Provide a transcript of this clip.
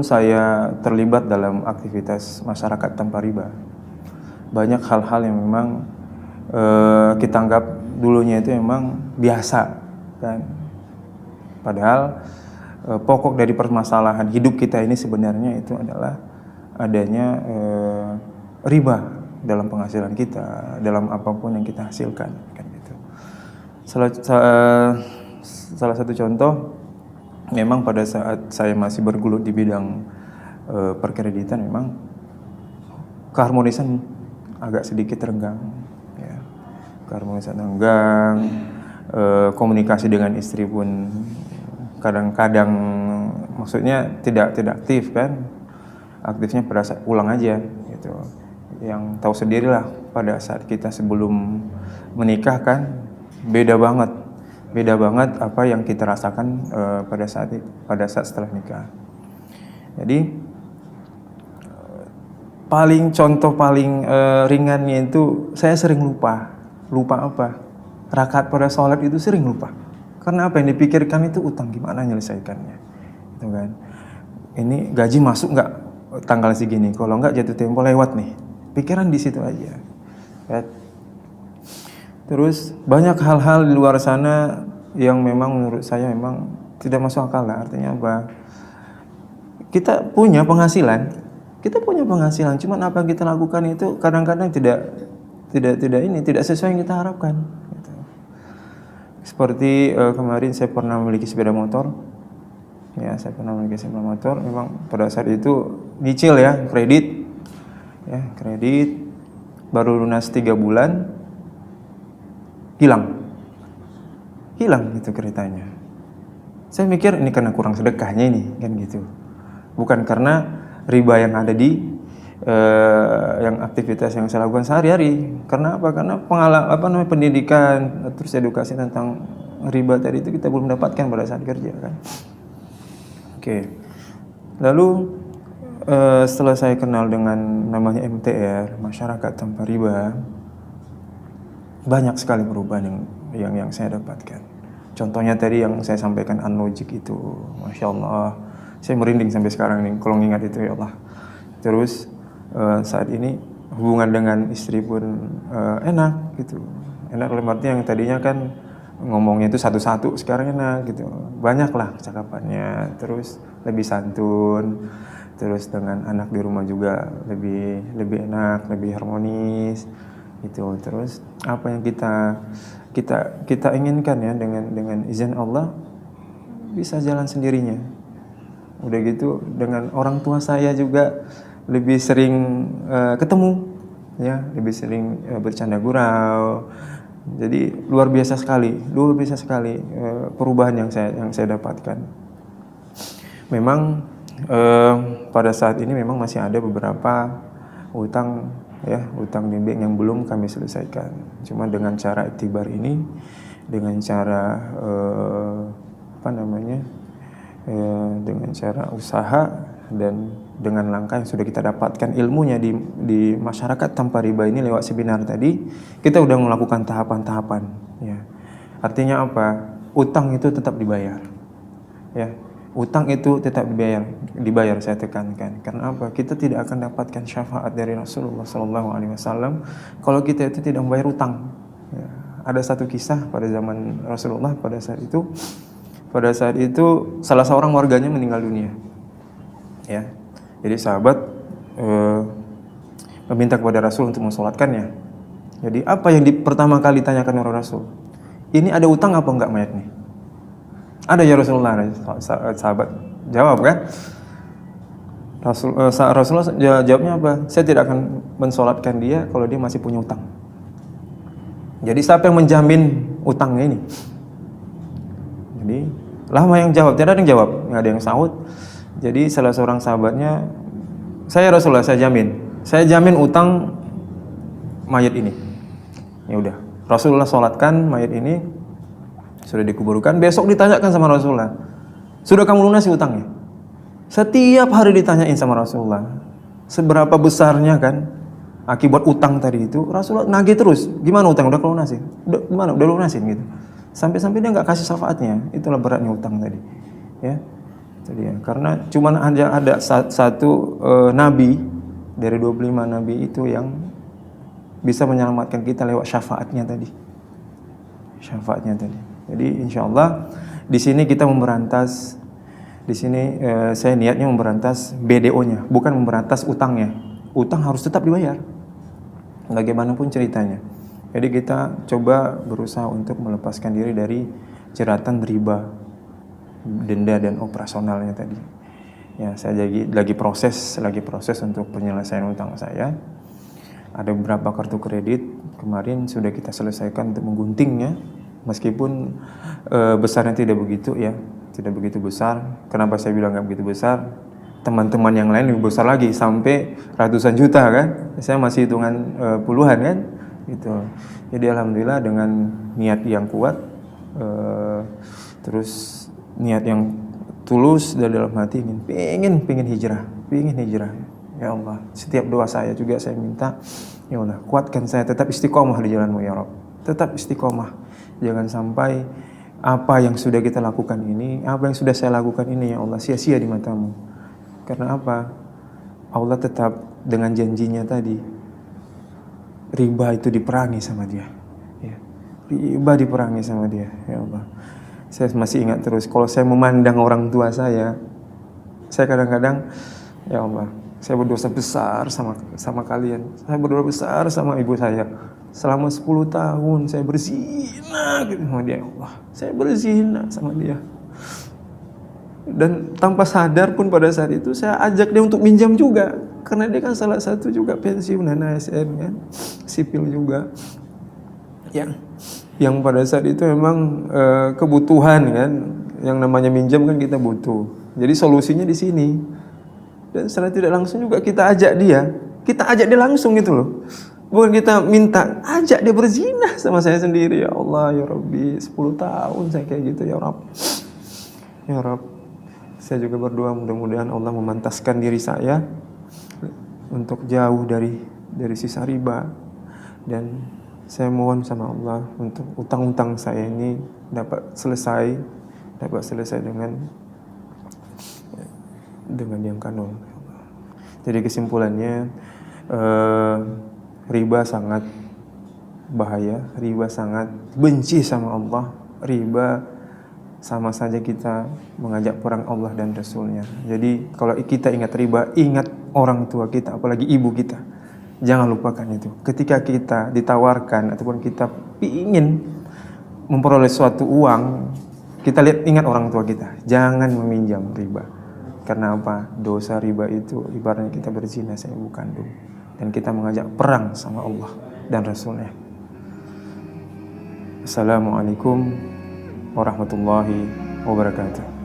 saya terlibat dalam aktivitas masyarakat tanpa riba, banyak hal-hal yang memang kita anggap dulunya itu memang biasa kan. Padahal pokok dari permasalahan hidup kita ini sebenarnya itu adalah adanya riba dalam penghasilan kita, dalam apapun yang kita hasilkan kan gitu. Salah satu contoh, memang pada saat saya masih bergelut di bidang perkreditan, memang keharmonisan agak sedikit renggang, ya. Keharmonisan renggang, komunikasi dengan istri pun kadang-kadang, maksudnya tidak aktif kan, aktifnya pada saat pulang aja gitu. Yang tahu sendirilah pada saat kita sebelum menikah kan beda banget apa yang kita rasakan pada saat setelah nikah. Jadi contoh paling ringannya itu saya sering lupa apa? Rakaat pada sholat itu sering lupa. Karena apa yang dipikirkan itu utang, gimana menyelesaikannya, gitu kan? Ini gaji masuk nggak tanggal segini? Kalau nggak jatuh tempo lewat nih. Pikiran di situ aja. Ya. Terus banyak hal-hal di luar sana yang memang menurut saya memang tidak masuk akal lah. Artinya apa? Kita punya penghasilan, cuman apa yang kita lakukan itu kadang-kadang tidak sesuai yang kita harapkan. Gitu. Seperti kemarin saya pernah memiliki sepeda motor. Ya, saya pernah memiliki sepeda motor. Memang pada saat itu nyicil ya, kredit baru lunas 3 bulan, hilang gitu keretanya. Saya mikir ini karena kurang sedekahnya ini kan gitu, bukan karena riba yang ada di yang aktivitas yang saya lakukan sehari-hari. Karena apa? Karena pendidikan terus edukasi tentang riba tadi itu kita belum dapatkan pada saat kerja kan. Oke. Lalu setelah saya kenal dengan namanya MTR, masyarakat tanpa riba, banyak sekali perubahan yang saya dapatkan. Contohnya tadi yang saya sampaikan Unlogic itu, Masya Allah, saya merinding sampai sekarang nih kalau ingat itu, ya Allah. Terus saat ini hubungan dengan istri pun enak gitu. Enak dalam arti yang tadinya kan ngomongnya itu satu-satu, sekarang enak gitu. Banyak lah cakapannya, terus lebih santun, terus dengan anak di rumah juga lebih enak, lebih harmonis gitu. Terus apa yang kita inginkan ya, dengan izin Allah bisa jalan sendirinya. Udah gitu dengan orang tua saya juga lebih sering ketemu ya, lebih sering bercanda gurau. Jadi luar biasa sekali perubahan yang saya dapatkan. Memang pada saat ini memang masih ada beberapa utang di bank yang belum kami selesaikan. Cuma dengan cara iktibar ini, dengan cara dengan cara usaha dan dengan langkah yang sudah kita dapatkan ilmunya di masyarakat tanpa riba ini lewat seminar tadi, kita udah melakukan tahapan-tahapan. Ya. Artinya apa? Utang itu tetap dibayar. Ya. Utang itu tetap dibayar, saya tekankan. Karena apa? Kita tidak akan dapatkan syafaat dari Rasulullah SAW kalau kita itu tidak membayar utang. Ya. Ada satu kisah pada zaman Rasulullah pada saat itu salah seorang warganya meninggal dunia. Ya. Jadi sahabat meminta kepada Rasul untuk mensolatkannya. Jadi apa yang pertama kali ditanyakan oleh Rasul? Ini ada utang apa enggak mayat nih? Ada ya Rasulullah, sahabat jawab kan? Rasulullah jawabnya apa? Saya tidak akan mensolatkan dia kalau dia masih punya utang. Jadi siapa yang menjamin utangnya ini? Jadi lama yang jawab, tidak ada yang jawab, nggak ada yang sahut. Jadi salah seorang sahabatnya, Rasulullah, saya jamin utang mayat ini. Ya udah, Rasulullah solatkan mayat ini. Sudah dikuburkan, besok ditanyakan sama Rasulullah, sudah kamu lunasi utangnya? Setiap hari ditanyain sama Rasulullah, seberapa besarnya kan akibat utang tadi itu. Rasulullah nagih terus, gimana utang, udah kau lunasin? Udah lunasin gitu. Sampai dia nggak kasih syafaatnya. Itulah beratnya utang tadi. Ya. Tadi ya. Karena cuman ada satu nabi dari 25 nabi itu yang bisa menyelamatkan kita lewat syafaatnya tadi. Syafaatnya tadi. Jadi insya Allah di sini kita memberantas, di sini saya niatnya memberantas BDO-nya, bukan memberantas utangnya. Utang harus tetap dibayar, bagaimanapun ceritanya. Jadi kita coba berusaha untuk melepaskan diri dari jeratan riba, denda dan operasionalnya tadi. Ya, saya lagi proses untuk penyelesaian utang saya. Ada beberapa kartu kredit kemarin sudah kita selesaikan untuk mengguntingnya, meskipun besarnya tidak begitu ya, tidak begitu besar. Kenapa saya bilang nggak begitu besar? Teman-teman yang lain lebih besar lagi, sampai ratusan juta kan. Saya masih hitungan puluhan kan, gitu. Jadi alhamdulillah dengan niat yang kuat, terus niat yang tulus dari dalam hati, pengen hijrah. Ya Allah, setiap doa saya juga saya minta, ya Allah, kuatkan saya tetap istiqomah di jalan-Mu ya Rabb. Tetap istiqomah. Jangan sampai apa yang sudah kita lakukan ini, apa yang sudah saya lakukan ini ya Allah sia-sia di mata-Mu. Karena apa? Allah tetap dengan janjinya tadi, riba itu diperangi sama Dia. Ya. Riba diperangi sama Dia, ya Allah. Saya masih ingat terus, kalau saya memandang orang tua saya kadang-kadang, ya Allah, saya berdosa besar sama kalian. Saya berdosa besar sama ibu saya. Selama 10 tahun saya berzina gitu sama dia, ya Allah. Saya berzina sama dia. Dan tanpa sadar pun pada saat itu saya ajak dia untuk minjam juga. Karena dia kan salah satu juga pensiunan ASN kan, sipil juga. Yang pada saat itu memang kebutuhan kan, yang namanya minjam kan kita butuh. Jadi solusinya di sini. Dan secara tidak langsung juga kita ajak dia langsung gitu loh. Bukan kita minta, ajak dia berzina sama saya sendiri. Ya Allah, ya Rabbi, 10 tahun saya kayak gitu ya Rabb. Ya Rabb, saya juga berdoa mudah-mudahan Allah memantaskan diri saya untuk jauh dari sisa riba. Dan saya mohon sama Allah untuk utang-utang saya ini dapat selesai dengan yang kanon. Jadi kesimpulannya, riba sangat bahaya, riba sangat benci sama Allah. Riba sama saja kita mengajak perang Allah dan Rasulnya. Jadi kalau kita ingat riba, ingat orang tua kita, apalagi ibu kita. Jangan lupakan itu. Ketika kita ditawarkan ataupun kita ingin memperoleh suatu uang, kita ingat orang tua kita. Jangan meminjam riba. Karena apa? Dosa riba itu ibaratnya kita berzina sama ibu kandung. Dan kita mengajak perang sama Allah dan Rasulnya. Assalamualaikum warahmatullahi wabarakatuh.